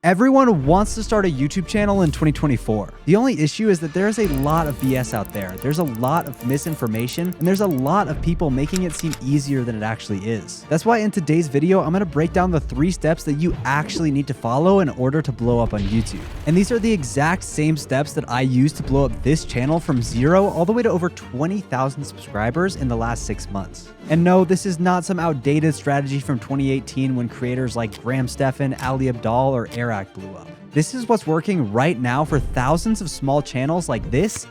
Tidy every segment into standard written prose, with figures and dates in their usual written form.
Everyone wants to start a YouTube channel in 2024. The only issue is that there's a lot of BS out there. There's a lot of misinformation, and there's a lot of people making it seem easier than it actually is. That's why in today's video, I'm gonna break down the 3 steps that you actually need to follow in order to blow up on YouTube. And these are the exact same steps that I used to blow up this channel from 0 all the way to over 20,000 subscribers in the last 6 months. And no, this is not some outdated strategy from 2018 when creators like Graham Stephan, Ali Abdaal, or Eric blew up. This is what's working right now for thousands of small channels like this,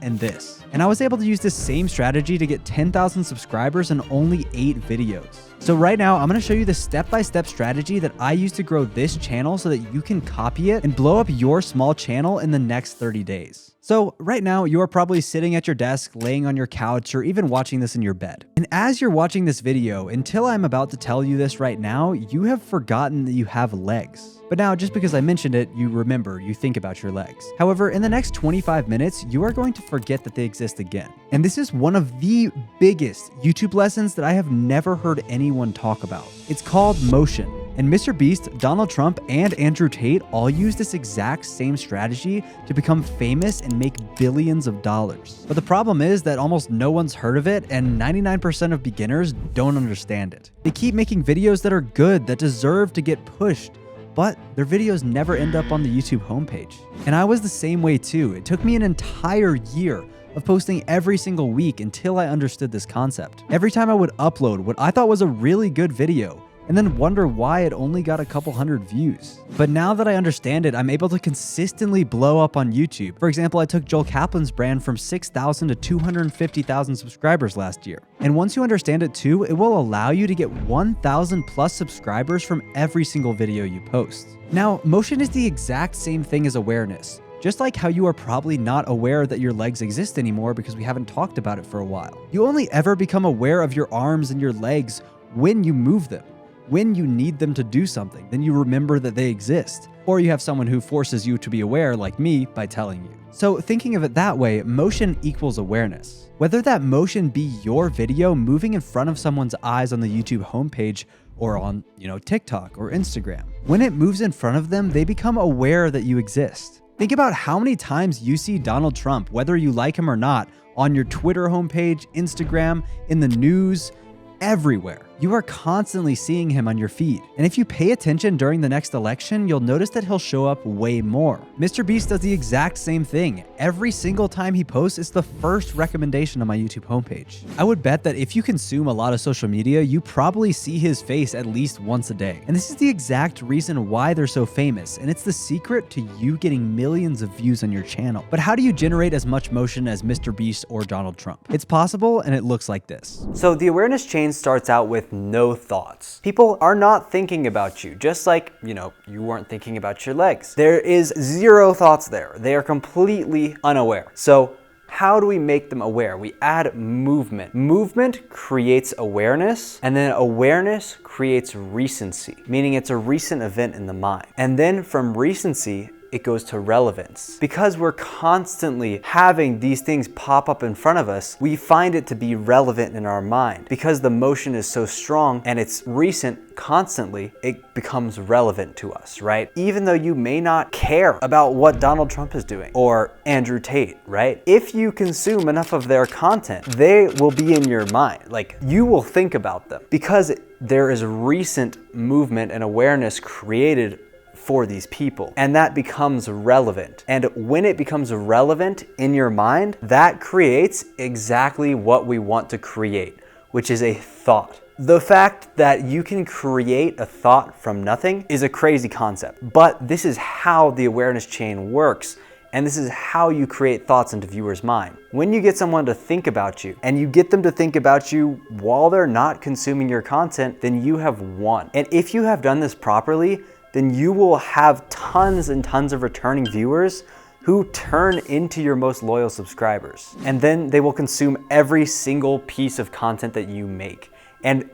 and this. And I was able to use this same strategy to get 10,000 subscribers in only 8 videos. So right now, I'm gonna show you the step-by-step strategy that I use to grow this channel so that you can copy it and blow up your small channel in the next 30 days. So right now, you are probably sitting at your desk, laying on your couch, or even watching this in your bed. And as you're watching this video, until I'm about to tell you this right now, you have forgotten that you have legs. But now, just because I mentioned it, you remember, you think about your legs. However, in the next 25 minutes, you are going to forget that they exist again. And this is one of the biggest YouTube lessons that I have never heard anyone talk about. It's called motion. And Mr. Beast, Donald Trump, and Andrew Tate all use this exact same strategy to become famous and make billions of dollars. But the problem is that almost no one's heard of it, and 99% of beginners don't understand it. They keep making videos that are good, that deserve to get pushed, but their videos never end up on the YouTube homepage. And I was the same way too. It took me an entire year of posting every single week until I understood this concept. Every time I would upload what I thought was a really good video, and then wonder why it only got a couple hundred views. But now that I understand it, I'm able to consistently blow up on YouTube. For example, I took Joel Kaplan's brand from 6,000 to 250,000 subscribers last year. And once you understand it too, it will allow you to get 1,000 plus subscribers from every single video you post. Now, motion is the exact same thing as awareness. Just like how you are probably not aware that your legs exist anymore because we haven't talked about it for a while. You only ever become aware of your arms and your legs when you move them. When you need them to do something, then you remember that they exist. Or you have someone who forces you to be aware, like me, by telling you. So thinking of it that way, motion equals awareness. Whether that motion be your video moving in front of someone's eyes on the YouTube homepage or on, TikTok or Instagram. When it moves in front of them, they become aware that you exist. Think about how many times you see Donald Trump, whether you like him or not, on your Twitter homepage, Instagram, in the news, everywhere. You are constantly seeing him on your feed. And if you pay attention during the next election, you'll notice that he'll show up way more. Mr. Beast does the exact same thing. Every single time he posts, it's the first recommendation on my YouTube homepage. I would bet that if you consume a lot of social media, you probably see his face at least once a day. And this is the exact reason why they're so famous. And it's the secret to you getting millions of views on your channel. But how do you generate as much motion as Mr. Beast or Donald Trump? It's possible, and it looks like this. So the awareness chain starts out with no thoughts. People are not thinking about you, just like, you weren't thinking about your legs. There is 0 thoughts there. They are completely unaware. So how do we make them aware? We add movement. Movement creates awareness, and then awareness creates recency, meaning it's a recent event in the mind. And then from recency, it goes to relevance. Because we're constantly having these things pop up in front of us, we find it to be relevant in our mind. Because the motion is so strong and it's recent constantly, it becomes relevant to us, right? Even though you may not care about what Donald Trump is doing or Andrew Tate, right? If you consume enough of their content, they will be in your mind. Like, you will think about them because there is recent movement and awareness created for these people, and that becomes relevant. And when it becomes relevant in your mind, that creates exactly what we want to create, which is a thought. The fact that you can create a thought from nothing is a crazy concept, but this is how the awareness chain works. And this is how you create thoughts into viewers' mind. When you get someone to think about you, and you get them to think about you while they're not consuming your content, then you have won. And if you have done this properly, then you will have tons and tons of returning viewers who turn into your most loyal subscribers. And then they will consume every single piece of content that you make. And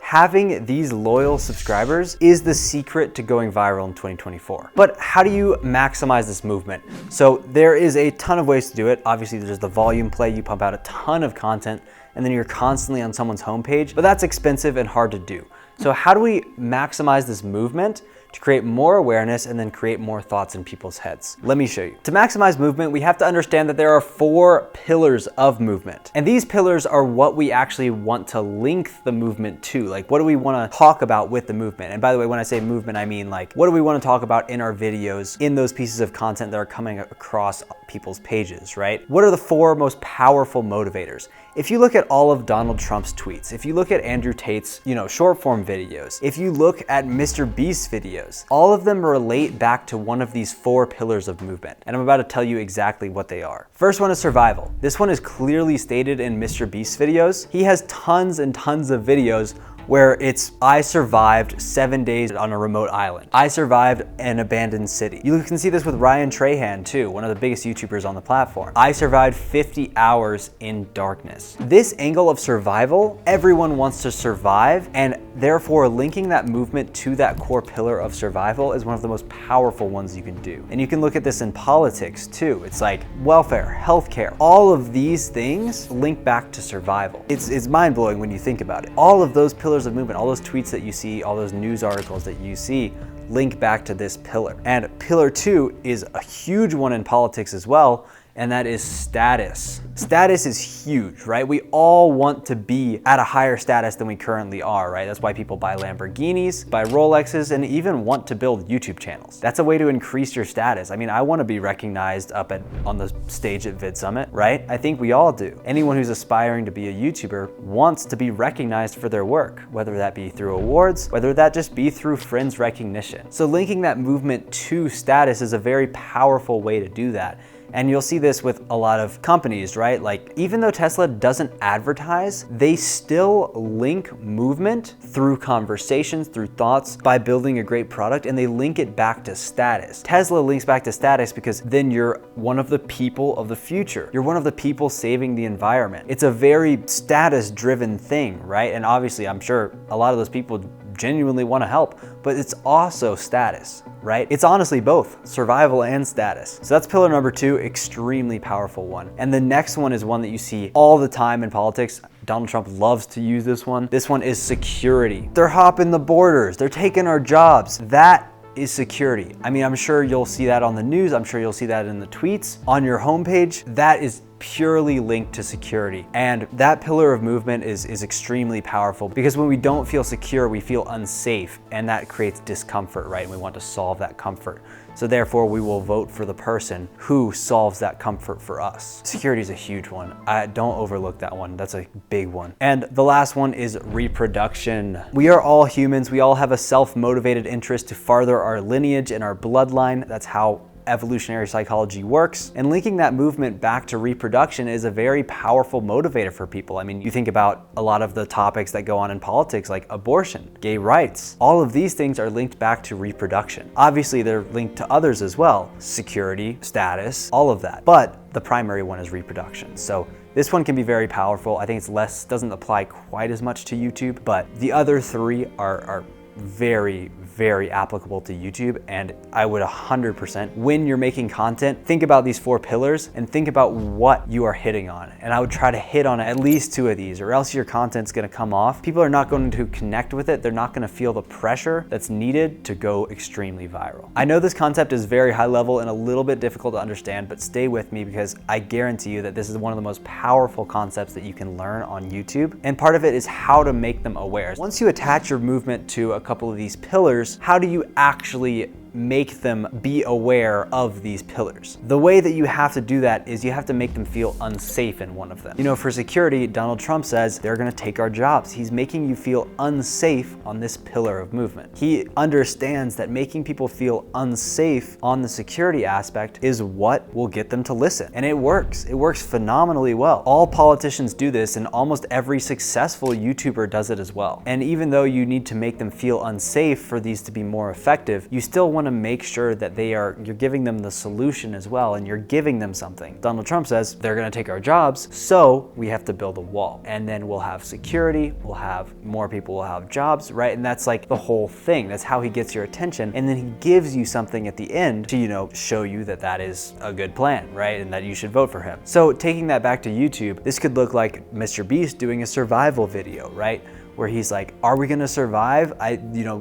having these loyal subscribers is the secret to going viral in 2024. But how do you maximize this movement? So there is a ton of ways to do it. Obviously there's the volume play. You pump out a ton of content and then you're constantly on someone's homepage, but that's expensive and hard to do. So how do we maximize this movement to create more awareness and then create more thoughts in people's heads. Let me show you. To maximize movement, we have to understand that there are 4 pillars of movement. And these pillars are what we actually want to link the movement to. Like, what do we want to talk about with the movement? And by the way, when I say movement, I mean like, what do we want to talk about in our videos, in those pieces of content that are coming across people's pages, right? What are the 4 most powerful motivators? If you look at all of Donald Trump's tweets, if you look at Andrew Tate's, short form videos, if you look at Mr. Beast's videos, all of them relate back to one of these 4 pillars of movement. And I'm about to tell you exactly what they are. First one is survival. This one is clearly stated in Mr. Beast's videos. He has tons and tons of videos where it's, I survived 7 days on a remote island. I survived an abandoned city. You can see this with Ryan Trahan too, one of the biggest YouTubers on the platform. I survived 50 hours in darkness. This angle of survival, everyone wants to survive, and therefore linking that movement to that core pillar of survival is one of the most powerful ones you can do. And you can look at this in politics too. It's like welfare, healthcare, all of these things link back to survival. It's mind-blowing when you think about it. All of those pillars of movement, all those tweets that you see, all those news articles that you see, link back to this pillar. And pillar 2 is a huge one in politics as well, and that is status. Status is huge, right? We all want to be at a higher status than we currently are, right? That's why people buy Lamborghinis, buy Rolexes, and even want to build YouTube channels. That's a way to increase your status. I mean, I want to be recognized up on the stage at Vid Summit, right? I think we all do. Anyone who's aspiring to be a YouTuber wants to be recognized for their work, whether that be through awards, whether that just be through friends recognition. So linking that movement to status is a very powerful way to do that. And you'll see this with a lot of companies, right? Like, even though Tesla doesn't advertise, they still link movement through conversations, through thoughts, by building a great product, and they link it back to status. Tesla links back to status because then you're one of the people of the future. You're one of the people saving the environment. It's a very status-driven thing, right? And obviously, I'm sure a lot of those people genuinely want to help, but it's also status, right? It's honestly both survival and status. So that's pillar number 2, extremely powerful one. And the next one is one that you see all the time in politics. Donald Trump loves to use this one. This one is security. They're hopping the borders. They're taking our jobs. That is security. I mean, I'm sure you'll see that on the news. I'm sure you'll see that in the tweets on your homepage. That is purely linked to security. And that pillar of movement is extremely powerful because when we don't feel secure, we feel unsafe, and that creates discomfort, right? And we want to solve that comfort. So therefore, we will vote for the person who solves that comfort for us. Security is a huge one. Don't overlook that one. That's a big one. And the last one is reproduction. We are all humans. We all have a self-motivated interest to farther our lineage and our bloodline. That's how evolutionary psychology works. And linking that movement back to reproduction is a very powerful motivator for people. I mean, you think about a lot of the topics that go on in politics, like abortion, gay rights. All of these things are linked back to reproduction. Obviously, they're linked to others as well. Security, status, all of that. But the primary one is reproduction. So this one can be very powerful. I think it's doesn't apply quite as much to YouTube, but the other 3 are very, very applicable to YouTube. And I would 100%, when you're making content, think about these 4 pillars and think about what you are hitting on. And I would try to hit on at least 2 of these, or else your content's gonna come off. People are not going to connect with it. They're not gonna feel the pressure that's needed to go extremely viral. I know this concept is very high level and a little bit difficult to understand, but stay with me because I guarantee you that this is one of the most powerful concepts that you can learn on YouTube. And part of it is how to make them aware. Once you attach your movement to a couple of these pillars, how do you actually make them be aware of these pillars? The way that you have to do that is you have to make them feel unsafe in one of them. You know, for security, Donald Trump says they're gonna take our jobs. He's making you feel unsafe on this pillar of movement. He understands that making people feel unsafe on the security aspect is what will get them to listen. And it works. It works phenomenally well. All politicians do this, and almost every successful YouTuber does it as well. And even though you need to make them feel unsafe for these to be more effective, you still want to make sure that you're giving them the solution as well, and you're giving them something. Donald Trump says they're going to take our jobs, so we have to build a wall, and then we'll have security, we'll have more people will have jobs, right? And that's like the whole thing. That's how he gets your attention, and then he gives you something at the end to, show you that that is a good plan, right? And that you should vote for him. So taking that back to YouTube, this could look like Mr. Beast doing a survival video, right? where he's like, are we gonna survive?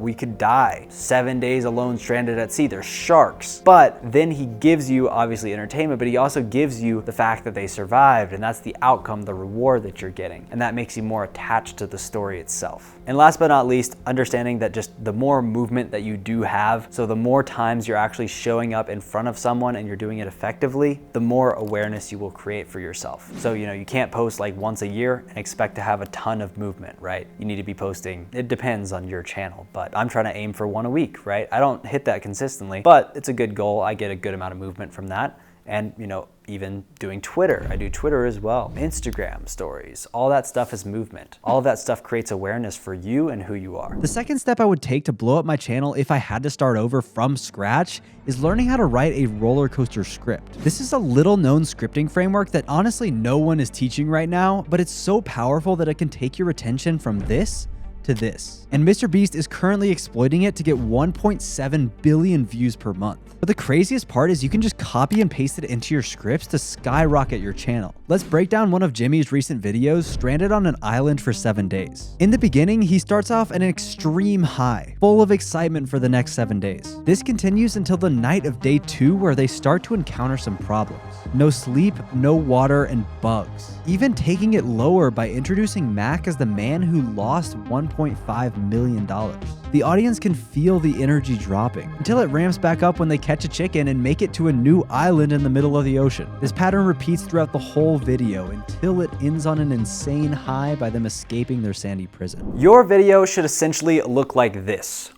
We could die. 7 days alone stranded at sea, there's sharks. But then he gives you obviously entertainment, but he also gives you the fact that they survived, and that's the outcome, the reward that you're getting. And that makes you more attached to the story itself. And last but not least, understanding that just the more movement that you do have, so the more times you're actually showing up in front of someone and you're doing it effectively, the more awareness you will create for yourself. So, you can't post like once a year and expect to have a ton of movement, right? You need to be posting, it depends on your channel, but I'm trying to aim for one a week, right? I don't hit that consistently, but it's a good goal. I get a good amount of movement from that. And, even doing Twitter, I do Twitter as well. Instagram stories, all that stuff is movement. All of that stuff creates awareness for you and who you are. The second step I would take to blow up my channel if I had to start over from scratch is learning how to write a Rollercoaster script. This is a little known scripting framework that honestly no one is teaching right now, but it's so powerful that it can take your attention from this to this. And MrBeast is currently exploiting it to get 1.7 billion views per month. But the craziest part is you can just copy and paste it into your scripts to skyrocket your channel. Let's break down one of Jimmy's recent videos, stranded on an island for 7 days. In the beginning, he starts off at an extreme high, full of excitement for the next 7 days. This continues until the night of day 2, where they start to encounter some problems. No sleep, no water, and bugs. Even taking it lower by introducing Mac as the man who lost $1.5 million. The audience can feel the energy dropping until it ramps back up when they catch a chicken and make it to a new island in the middle of the ocean. This pattern repeats throughout the whole video until it ends on an insane high by them escaping their sandy prison. Your video should essentially look like this.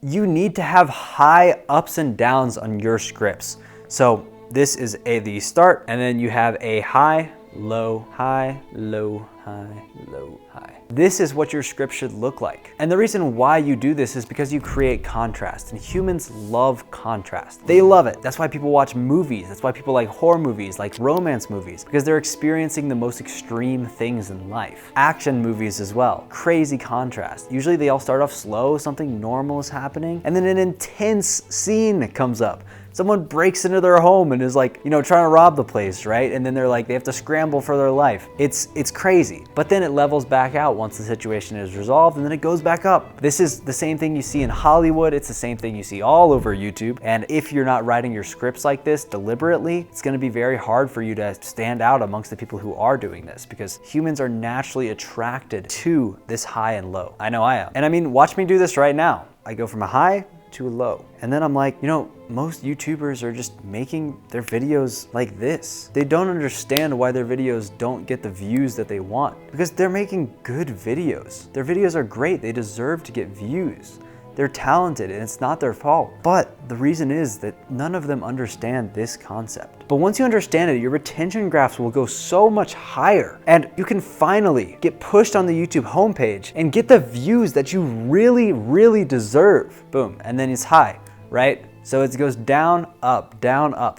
You need to have high ups and downs on your scripts. So this is the start, and then you have a high, low, high, low, high, low, high. This is what your script should look like. And the reason why you do this is because you create contrast, and humans love contrast. They love it. That's why people watch movies. That's why people like horror movies, like romance movies, because they're experiencing the most extreme things in life. Action movies as well. Crazy contrast. Usually they all start off slow, something normal is happening, and then an intense scene comes up. Someone breaks into their home and is like, trying to rob the place, right? And then they're like, they have to scramble for their life. It's crazy. But then it levels back out once the situation is resolved, and then it goes back up. This is the same thing you see in Hollywood. It's the same thing you see all over YouTube. And if you're not writing your scripts like this deliberately, it's gonna be very hard for you to stand out amongst the people who are doing this, because humans are naturally attracted to this high and low. I know I am. And I mean, watch me do this right now. I go from a high to a low. And then I'm like, most YouTubers are just making their videos like this. They don't understand why their videos don't get the views that they want, because they're making good videos. Their videos are great. They deserve to get views. They're talented and it's not their fault. But the reason is that none of them understand this concept. But once you understand it, your retention graphs will go so much higher, and you can finally get pushed on the YouTube homepage and get the views that you really, really deserve. Boom, and then it's high, right? So it goes down, up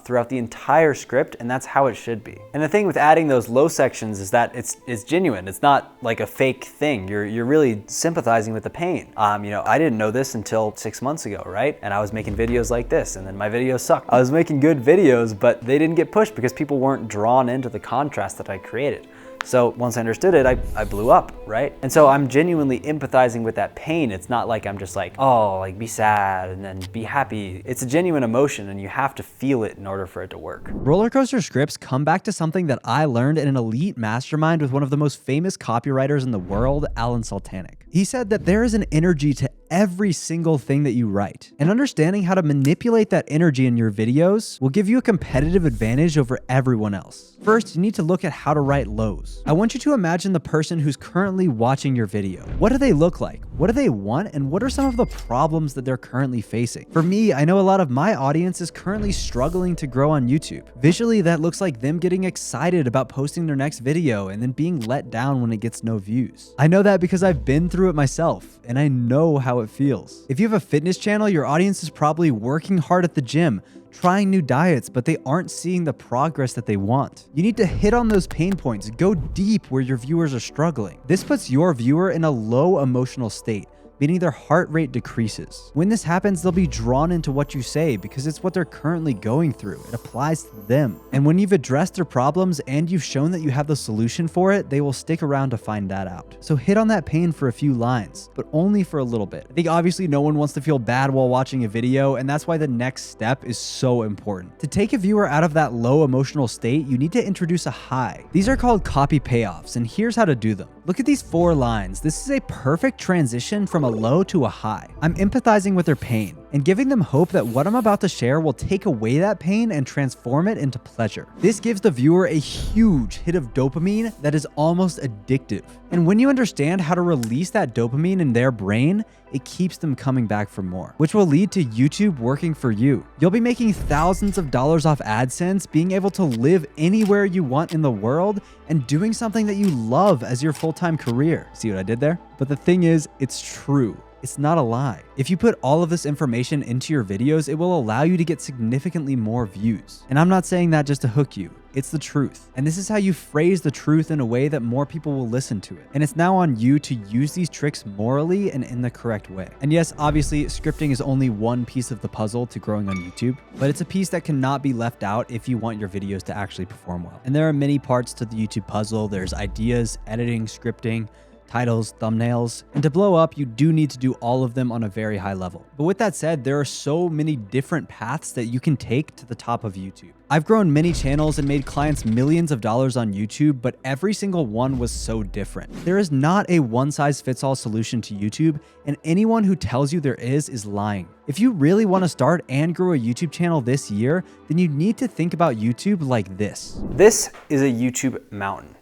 throughout the entire script, and that's how it should be. And the thing with adding those low sections is that it's genuine. It's not like a fake thing. You're really sympathizing with the pain. I didn't know this until 6 months ago, right? And I was making videos like this, and then my videos sucked. I was making good videos, but they didn't get pushed because people weren't drawn into the contrast that I created. So once I understood it, I blew up, right? And so I'm genuinely empathizing with that pain. It's not like I'm just like, oh, like be sad and then be happy. It's a genuine emotion, and you have to feel it in order for it to work. Rollercoaster scripts come back to something that I learned in an elite mastermind with one of the most famous copywriters in the world, Alan Sultanic. He said that there is an energy to every single thing that you write, and understanding how to manipulate that energy in your videos will give you a competitive advantage over everyone else. First, you need to look at how to write lows. I want you to imagine the person who's currently watching your video. What do they look like? What do they want? And what are some of the problems that they're currently facing? For me, I know a lot of my audience is currently struggling to grow on YouTube. Visually, that looks like them getting excited about posting their next video and then being let down when it gets no views. I know that because I've been through it myself, and I know how it feels. If you have a fitness channel, your audience is probably working hard at the gym, trying new diets, but they aren't seeing the progress that they want. You need to hit on those pain points, go deep where your viewers are struggling. This puts your viewer in a low emotional state, meaning their heart rate decreases. When this happens, they'll be drawn into what you say because it's what they're currently going through. It applies to them. And when you've addressed their problems and you've shown that you have the solution for it, they will stick around to find that out. So hit on that pain for a few lines, but only for a little bit. I think obviously no one wants to feel bad while watching a video, and that's why the next step is so important. To take a viewer out of that low emotional state, you need to introduce a high. These are called copy payoffs, and here's how to do them. Look at these 4 lines. This is a perfect transition from a low to a high. I'm empathizing with their pain and giving them hope that what I'm about to share will take away that pain and transform it into pleasure. This gives the viewer a huge hit of dopamine that is almost addictive. And when you understand how to release that dopamine in their brain, it keeps them coming back for more, which will lead to YouTube working for you. You'll be making thousands of dollars off AdSense, being able to live anywhere you want in the world, and doing something that you love as your full-time career. See what I did there? But the thing is, it's true. It's not a lie. If you put all of this information into your videos, it will allow you to get significantly more views. And I'm not saying that just to hook you. It's the truth. And this is how you phrase the truth in a way that more people will listen to it. And it's now on you to use these tricks morally and in the correct way. And yes, obviously, scripting is only one piece of the puzzle to growing on YouTube, but it's a piece that cannot be left out if you want your videos to actually perform well. And there are many parts to the YouTube puzzle. There's ideas, editing, scripting, titles, thumbnails, and to blow up, you do need to do all of them on a very high level. But with that said, there are so many different paths that you can take to the top of YouTube. I've grown many channels and made clients millions of dollars on YouTube, but every single one was so different. There is not a one-size-fits-all solution to YouTube, and anyone who tells you there is lying. If you really want to start and grow a YouTube channel this year, then you need to think about YouTube like this. This is a YouTube mountain.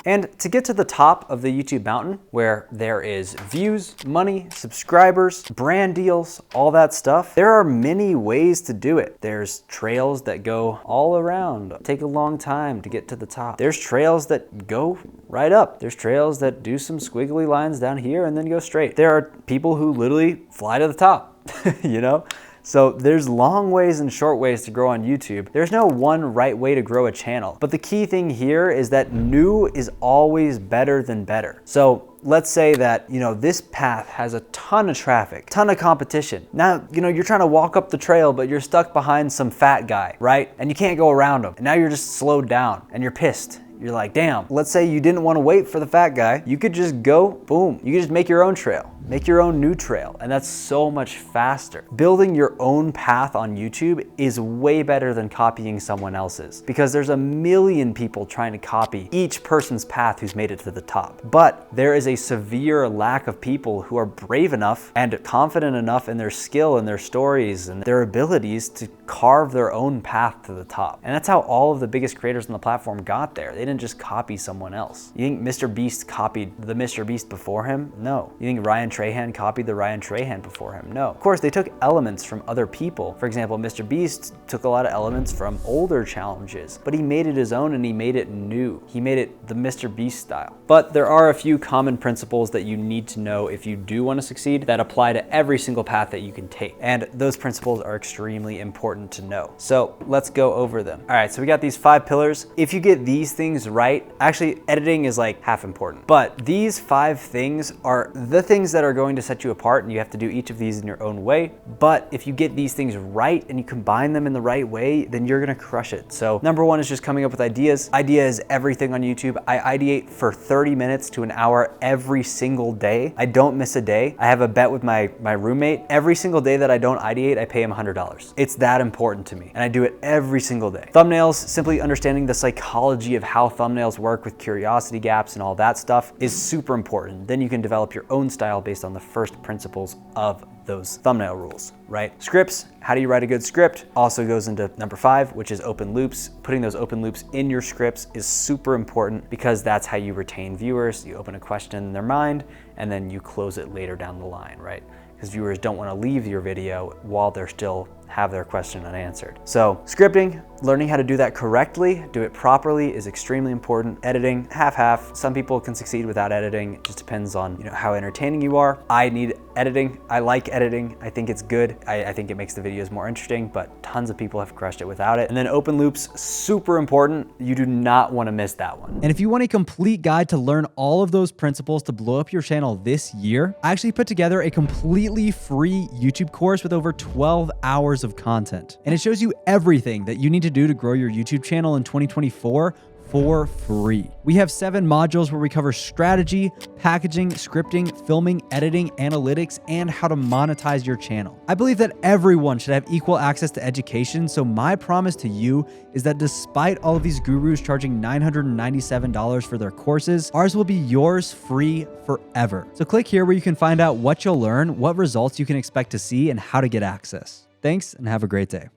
And to get to the top of the YouTube mountain, where there is views, money, subscribers, brand deals, all that stuff, there are many ways to do it. There's trails that go all around, take a long time to get to the top. There's trails that go right up. There's trails that do some squiggly lines down here and then go straight. There are people who literally fly to the top, you know? So there's long ways and short ways to grow on YouTube. There's no one right way to grow a channel. But the key thing here is that new is always better than better. So let's say that, this path has a ton of traffic, ton of competition. Now, you're trying to walk up the trail, but you're stuck behind some fat guy, right? And you can't go around him. And now you're just slowed down and you're pissed. You're like, damn, let's say you didn't want to wait for the fat guy. You could just go, boom. You could just make your own trail, make your own new trail. And that's so much faster. Building your own path on YouTube is way better than copying someone else's, because there's a million people trying to copy each person's path who's made it to the top. But there is a severe lack of people who are brave enough and confident enough in their skill and their stories and their abilities to carve their own path to the top. And that's how all of the biggest creators on the platform got there. They didn't just copy someone else. You think Mr. Beast copied the Mr. Beast before him? No. You think Ryan Trahan copied the Ryan Trahan before him? No. Of course, they took elements from other people. For example, Mr. Beast took a lot of elements from older challenges, but he made it his own and he made it new. He made it the Mr. Beast style. But there are a few common principles that you need to know if you do want to succeed that apply to every single path that you can take. And those principles are extremely important to know. So let's go over them. All right, so we got these 5 pillars. If you get these things right, actually editing is like half important, but these 5 things are the things that are going to set you apart, and you have to do each of these in your own way. But if you get these things right and you combine them in the right way, then you're gonna crush it. So number 1 is just coming up with ideas. Idea is everything on YouTube. I ideate for 30 minutes to an hour every single day. I don't miss a day. I have a bet with my roommate. Every single day that I don't ideate, I pay him $100. It's that important to me, and I do it every single day. Thumbnails, simply understanding the psychology of how thumbnails work with curiosity gaps and all that stuff is super important. Then you can develop your own style based on the first principles of those thumbnail rules, right? Scripts, how do you write a good script? Also goes into number 5, which is open loops. Putting those open loops in your scripts is super important because that's how you retain viewers. You open a question in their mind and then you close it later down the line, right? Because viewers don't want to leave your video while they're still have their question unanswered. So scripting, learning how to do that correctly, do it properly is extremely important. Editing, half-half. Some people can succeed without editing. It just depends on how entertaining you are. I need editing. I like editing. I think it's good. I think it makes the videos more interesting, but tons of people have crushed it without it. And then open loops, super important. You do not want to miss that one. And if you want a complete guide to learn all of those principles to blow up your channel this year, I actually put together a completely free YouTube course with over 12 hours of content. And it shows you everything that you need to do to grow your YouTube channel in 2024 for free. We have 7 modules where we cover strategy, packaging, scripting, filming, editing, analytics, and how to monetize your channel. I believe that everyone should have equal access to education, so my promise to you is that despite all of these gurus charging $997 for their courses, ours will be yours free forever. So click here where you can find out what you'll learn, what results you can expect to see, and how to get access. Thanks, and have a great day.